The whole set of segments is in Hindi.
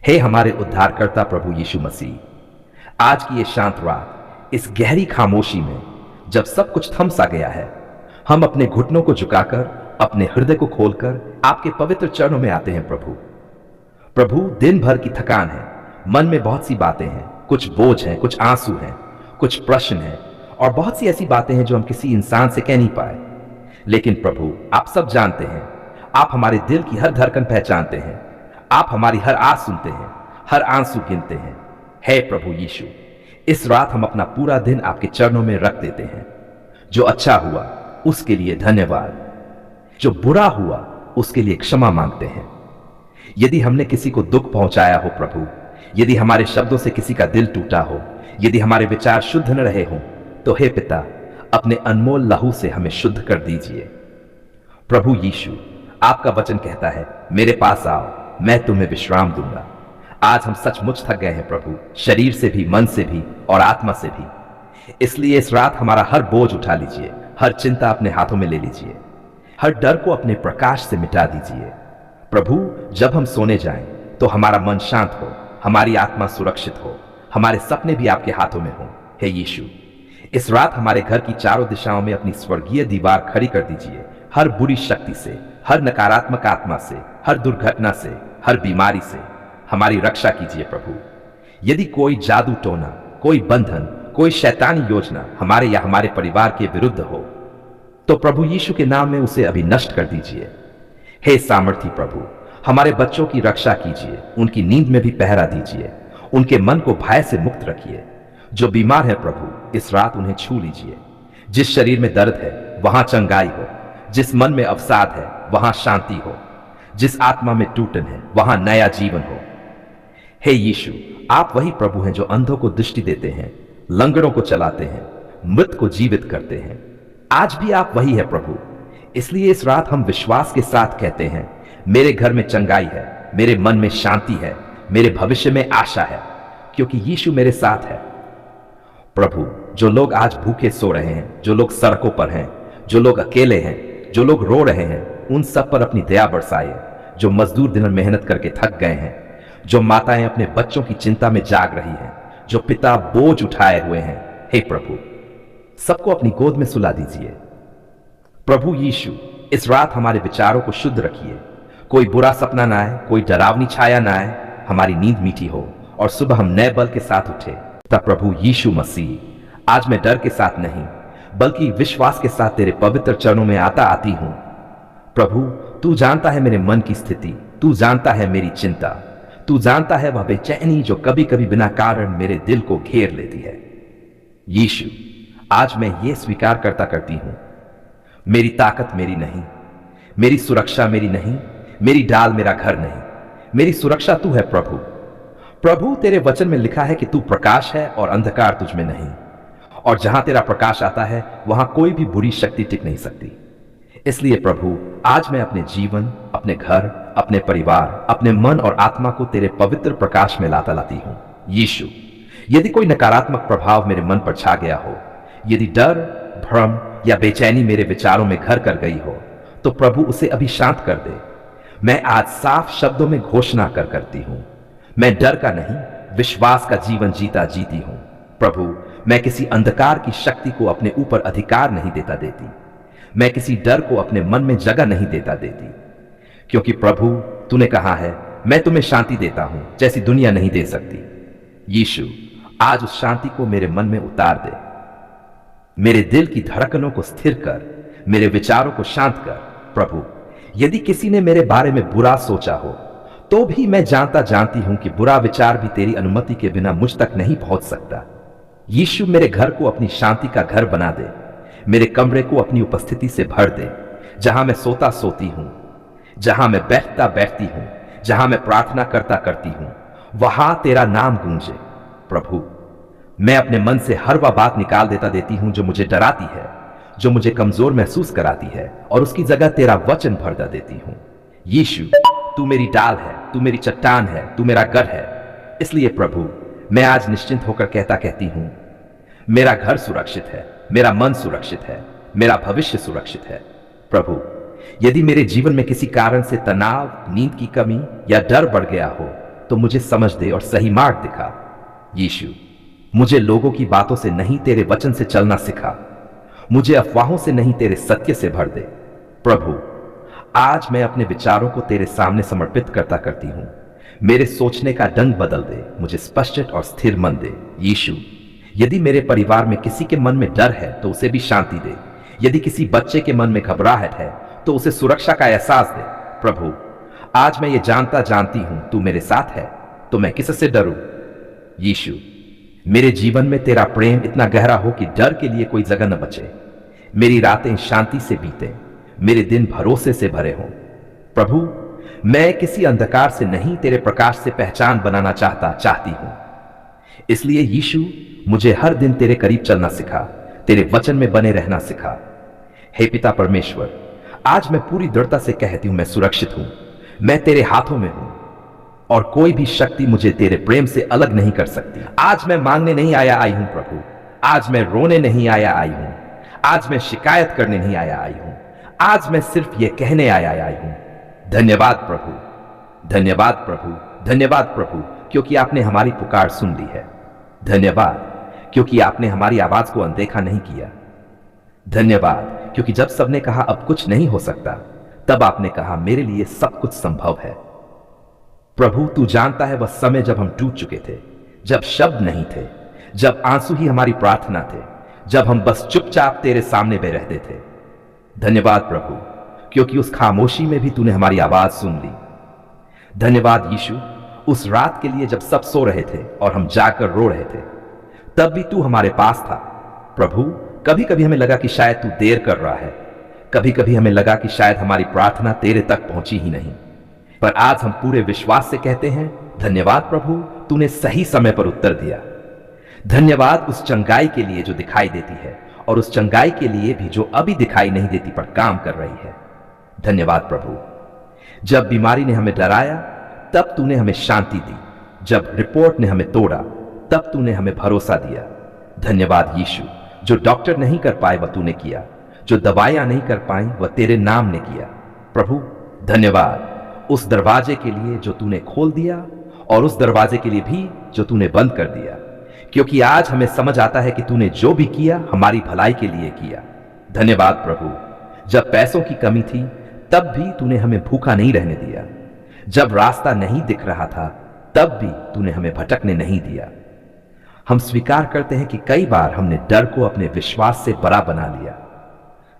हे हमारे उद्धारकर्ता प्रभु यीशु मसीह, आज की ये शांत रात, इस गहरी खामोशी में जब सब कुछ थम सा गया है, हम अपने घुटनों को झुकाकर, अपने हृदय को खोलकर आपके पवित्र चरणों में आते हैं। प्रभु दिन भर की थकान है, मन में बहुत सी बातें हैं, कुछ बोझ हैं, कुछ आंसू हैं, कुछ प्रश्न हैं और बहुत सी ऐसी बातें हैं जो हम किसी इंसान से कह नहीं पाए। लेकिन प्रभु, आप सब जानते हैं, आप हमारे दिल की हर धड़कन पहचानते हैं, आप हमारी हर आस सुनते हैं, हर आंसू गिनते हैं। हे प्रभु यीशु, इस रात हम अपना पूरा दिन आपके चरणों में रख देते हैं। जो अच्छा हुआ उसके लिए धन्यवाद, जो बुरा हुआ उसके लिए क्षमा मांगते हैं। यदि हमने किसी को दुख पहुंचाया हो प्रभु, यदि हमारे शब्दों से किसी का दिल टूटा हो, यदि हमारे विचार शुद्ध न रहे हों, तो हे पिता, अपने अनमोल लहू से हमें शुद्ध कर दीजिए। प्रभु यीशु, आपका वचन कहता है, मेरे पास आओ, मैं तुम्हें विश्राम दूंगा। आज हम सचमुच थक गए हैं प्रभु, शरीर से भी, मन से भी और आत्मा से भी। इसलिए इस रात हमारा हर बोझ उठा लीजिए, हर चिंता अपने हाथों में ले लीजिए, हर डर को अपने प्रकाश से मिटा दीजिए। प्रभु, जब हम सोने जाएं तो हमारा मन शांत हो, हमारी आत्मा सुरक्षित हो, हमारे सपने भी आपके हाथों में हो। हे यीशु, इस रात हमारे घर की चारों दिशाओं में अपनी स्वर्गीय दीवार खड़ी कर दीजिए। हर बुरी शक्ति से, हर नकारात्मक आत्मा से, हर दुर्घटना से, हर बीमारी से हमारी रक्षा कीजिए प्रभु। यदि कोई जादू टोना, कोई बंधन, कोई शैतानी योजना हमारे या हमारे परिवार के विरुद्ध हो, तो प्रभु यीशु के नाम में उसे अभी नष्ट कर दीजिए। हे सामर्थी प्रभु, हमारे बच्चों की रक्षा कीजिए, उनकी नींद में भी पहरा दीजिए, उनके मन को भय से मुक्त रखिए। जो बीमार है प्रभु, इस रात उन्हें छू लीजिए। जिस शरीर में दर्द है वहां चंगाई हो, जिस मन में अवसाद है वहां शांति हो, जिस आत्मा में टूटन है वहां नया जीवन हो। हे यीशु, आप वही प्रभु हैं जो अंधों को दृष्टि देते हैं, लंगड़ों को चलाते हैं, मृत को जीवित करते हैं। आज भी आप वही है प्रभु। इसलिए इस रात हम विश्वास के साथ कहते हैं, मेरे घर में चंगाई है, मेरे मन में शांति है, मेरे भविष्य में आशा है, क्योंकि यीशु मेरे साथ है। प्रभु, जो लोग आज भूखे सो रहे हैं, जो लोग सड़कों पर हैं, जो लोग अकेले हैं, जो लोग रो रहे हैं, उन सब पर अपनी दया बरसाइए। जो मजदूर दिन मेहनत करके थक गए हैं, जो माताएं अपने बच्चों की चिंता में जाग रही हैं, जो पिता बोझ उठाए हुए हैं, हे प्रभु, सबको अपनी गोद में सुला दीजिए। प्रभु यीशु, इस रात हमारे विचारों को शुद्ध रखिए। कोई बुरा सपना ना आए, कोई डरावनी छाया ना आए, हमारी नींद मीठी हो और सुबह हम नए बल के साथ उठे। तब प्रभु यीशु मसीह, आज मैं डर के साथ नहीं बल्कि विश्वास के साथ तेरे पवित्र चरणों में आती हूं। प्रभु, तू जानता है मेरे मन की स्थिति, तू जानता है मेरी चिंता, तू जानता है वह बेचैनी जो कभी कभी बिना कारण मेरे दिल को घेर लेती है। यीशु, आज मैं ये स्वीकार करती हूं, मेरी ताकत मेरी नहीं, मेरी सुरक्षा मेरी नहीं, मेरी डाल मेरा घर नहीं, मेरी सुरक्षा तू है प्रभु। प्रभु, तेरे वचन में लिखा है कि तू प्रकाश है और अंधकार तुझ में नहीं, और जहां तेरा प्रकाश आता है वहां कोई भी बुरी शक्ति टिक नहीं सकती। इसलिए प्रभु, आज मैं अपने जीवन, अपने घर, अपने परिवार, अपने मन और आत्मा को तेरे पवित्र प्रकाश में लाती हूं। यीशु, यदि कोई नकारात्मक प्रभाव मेरे मन पर छा गया हो, यदि डर, भ्रम या बेचैनी मेरे विचारों में घर कर गई हो, तो प्रभु उसे अभी शांत कर दे। मैं आज साफ शब्दों में घोषणा करती हूं, मैं डर का नहीं, विश्वास का जीवन जीती हूं। प्रभु, मैं किसी अंधकार की शक्ति को अपने ऊपर अधिकार नहीं देती, मैं किसी डर को अपने मन में जगह नहीं देती, क्योंकि प्रभु, तूने कहा है, मैं तुम्हें शांति देता हूं जैसी दुनिया नहीं दे सकती। यीशु, आज उस शांति को मेरे मन में उतार दे, मेरे दिल की धड़कनों को स्थिर कर, मेरे विचारों को शांत कर। प्रभु, यदि किसी ने मेरे बारे में बुरा सोचा हो, तो भी मैं जानती हूं कि बुरा विचार भी तेरी अनुमति के बिना मुझ तक नहीं पहुंच सकता। यीशु, मेरे घर को अपनी शांति का घर बना दे, मेरे कमरे को अपनी उपस्थिति से भर दे। जहां मैं सोती हूं, जहां मैं बैठती हूं, जहां मैं प्रार्थना करती हूं, वहां तेरा नाम गूंजे। प्रभु, मैं अपने मन से हर वह बात निकाल देती हूं जो मुझे डराती है, जो मुझे कमजोर महसूस कराती है, और उसकी जगह तेरा वचन भर देती हूं। यीशु, तू मेरी डाल है, तू मेरी चट्टान है, तू मेरा गढ़ है। इसलिए प्रभु, मैं आज निश्चिंत होकर कहती हूं, मेरा घर सुरक्षित है, मेरा मन सुरक्षित है, मेरा भविष्य सुरक्षित है। प्रभु, यदि मेरे जीवन में किसी कारण से तनाव, नींद की कमी या डर बढ़ गया हो, तो मुझे समझ दे और सही मार्ग दिखा। यीशु, मुझे लोगों की बातों से नहीं तेरे वचन से चलना सिखा। मुझे अफवाहों से नहीं तेरे सत्य से भर दे। प्रभु, आज मैं अपने विचारों को तेरे सामने समर्पित करती हूं। मेरे सोचने का ढंग बदल दे, मुझे स्पष्ट और स्थिर मन दे। यीशु, यदि मेरे परिवार में किसी के मन में डर है तो उसे भी शांति दे। यदि किसी बच्चे के मन में घबराहट है तो उसे सुरक्षा का एहसास दे। प्रभु, आज मैं ये जानती हूं तू मेरे साथ है, तो मैं किससे डरूं। यीशु, मेरे जीवन में तेरा प्रेम इतना गहरा हो कि डर के लिए कोई जगह न बचे। मेरी रातें शांति से बीते, मेरे दिन भरोसे से भरे हों। प्रभु, मैं किसी अंधकार से नहीं तेरे प्रकाश से पहचान बनाना चाहती हूं। इसलिए यीशु, मुझे हर दिन तेरे करीब चलना सिखा, तेरे वचन में बने रहना सिखा। हे पिता परमेश्वर, आज मैं पूरी दृढ़ता से कहती हूं मैं सुरक्षित हूं, मैं तेरे हाथों में हूं और कोई भी शक्ति मुझे तेरे प्रेम से अलग नहीं कर सकती। आज मैं मांगने नहीं आई हूं प्रभु, आज मैं रोने नहीं आई हूं, आज मैं शिकायत करने नहीं आई हूं, आज मैं सिर्फ ये कहने आई हूं, धन्यवाद प्रभु, धन्यवाद प्रभु, धन्यवाद प्रभु, क्योंकि आपने हमारी पुकार सुन ली है। धन्यवाद क्योंकि आपने हमारी आवाज को अनदेखा नहीं किया। धन्यवाद क्योंकि जब सबने कहा अब कुछ नहीं हो सकता, तब आपने कहा मेरे लिए सब कुछ संभव है। प्रभु, तू जानता है वह समय जब हम टूट चुके थे, जब शब्द नहीं थे, जब आंसू ही हमारी प्रार्थना थे, जब हम बस चुपचाप तेरे सामने बे रहते थे। धन्यवाद प्रभु, क्योंकि उस खामोशी में भी तूने हमारी आवाज सुन ली। धन्यवाद यीशु, उस रात के लिए जब सब सो रहे थे और हम जाकर रो रहे थे, तब भी तू हमारे पास था। प्रभु, कभी कभी हमें लगा कि शायद तू देर कर रहा है, कभी कभी हमें लगा कि शायद हमारी प्रार्थना तेरे तक पहुंची ही नहीं, पर आज हम पूरे विश्वास से कहते हैं धन्यवाद प्रभु, तूने सही समय पर उत्तर दिया। धन्यवाद उस चंगाई के लिए जो दिखाई देती है और उस चंगाई के लिए भी जो अभी दिखाई नहीं देती पर काम कर रही है। धन्यवाद प्रभु, जब बीमारी ने हमें डराया तब तूने हमें शांति दी, जब रिपोर्ट ने हमें तोड़ा तब तूने हमें भरोसा दिया। धन्यवाद यीशु, जो डॉक्टर नहीं कर पाए वह तूने किया, जो दवाइयां नहीं कर पाई वह तेरे नाम ने किया। प्रभु, धन्यवाद उस दरवाजे के लिए जो तूने खोल दिया और उस दरवाजे के लिए भी जो तूने बंद कर दिया, क्योंकि आज हमें समझ आता है कि तूने जो भी किया हमारी भलाई के लिए किया। धन्यवाद प्रभु, जब पैसों की कमी थी तब भी तूने हमें भूखा नहीं रहने दिया, जब रास्ता नहीं दिख रहा था तब भी तूने हमें भटकने नहीं दिया। हम स्वीकार करते हैं कि कई बार हमने डर को अपने विश्वास से बड़ा बना लिया,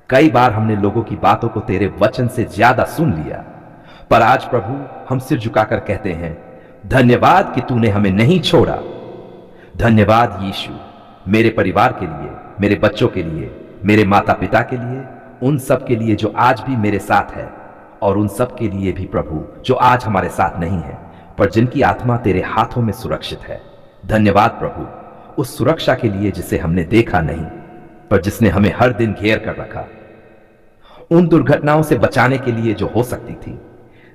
कई बार हमने लोगों की बातों को तेरे वचन से ज्यादा सुन लिया, पर आज प्रभु हम सिर झुकाकर कहते हैं धन्यवाद कि तूने हमें नहीं छोड़ा। धन्यवाद यीशु, मेरे परिवार के लिए, मेरे बच्चों के लिए, मेरे माता पिता के लिए, उन सब के लिए जो आज भी मेरे साथ है और उन सब के लिए भी प्रभु जो आज हमारे साथ नहीं है पर जिनकी आत्मा तेरे हाथों में सुरक्षित है। धन्यवाद प्रभु उस सुरक्षा के लिए जिसे हमने देखा नहीं पर जिसने हमें हर दिन घेर कर रखा, उन दुर्घटनाओं से बचाने के लिए जो हो सकती थी।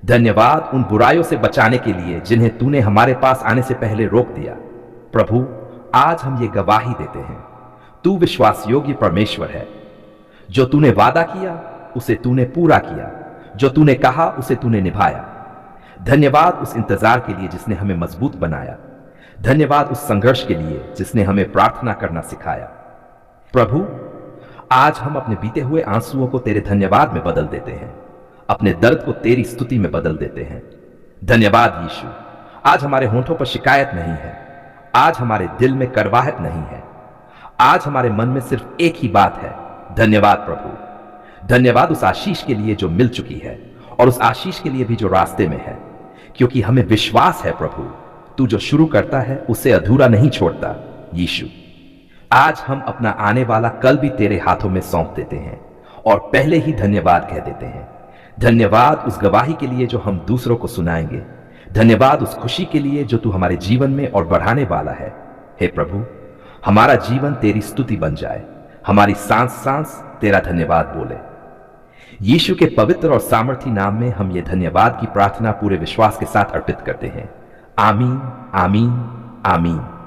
धन्यवाद उन बुराइयों से बचाने के लिए जिन्हें तूने हमारे पास आने से पहले रोक दिया। प्रभु, आज हम ये गवाही देते हैं तू विश्वास योग्य परमेश्वर है। जो तूने वादा किया उसे तूने पूरा किया, जो तूने कहा उसे तूने निभाया। धन्यवाद उस इंतजार के लिए जिसने हमें मजबूत बनाया। धन्यवाद उस संघर्ष के लिए जिसने हमें प्रार्थना करना सिखाया। प्रभु, आज हम अपने बीते हुए आंसुओं को तेरे धन्यवाद में बदल देते हैं, अपने दर्द को तेरी स्तुति में बदल देते हैं। धन्यवाद यीशु, आज हमारे होंठों पर शिकायत नहीं है, आज हमारे दिल में करवाहट नहीं है, आज हमारे मन में सिर्फ एक ही बात है, धन्यवाद प्रभु। धन्यवाद उस आशीष के लिए जो मिल चुकी है और उस आशीष के लिए भी जो रास्ते में है, क्योंकि हमें विश्वास है प्रभु तू जो शुरू करता है उसे अधूरा नहीं छोड़ता। यीशु, आज हम अपना आने वाला कल भी तेरे हाथों में सौंप देते हैं और पहले ही धन्यवाद कह देते हैं। धन्यवाद उस गवाही के लिए जो हम दूसरों को सुनाएंगे। धन्यवाद उस खुशी के लिए जो तू हमारे जीवन में और बढ़ाने वाला है। हे प्रभु, हमारा जीवन तेरी स्तुति बन जाए, हमारी सांस सांस तेरा धन्यवाद बोले। यीशु के पवित्र और सामर्थी नाम में हम ये धन्यवाद की प्रार्थना पूरे विश्वास के साथ अर्पित करते हैं। आमीन, आमीन, आमीन।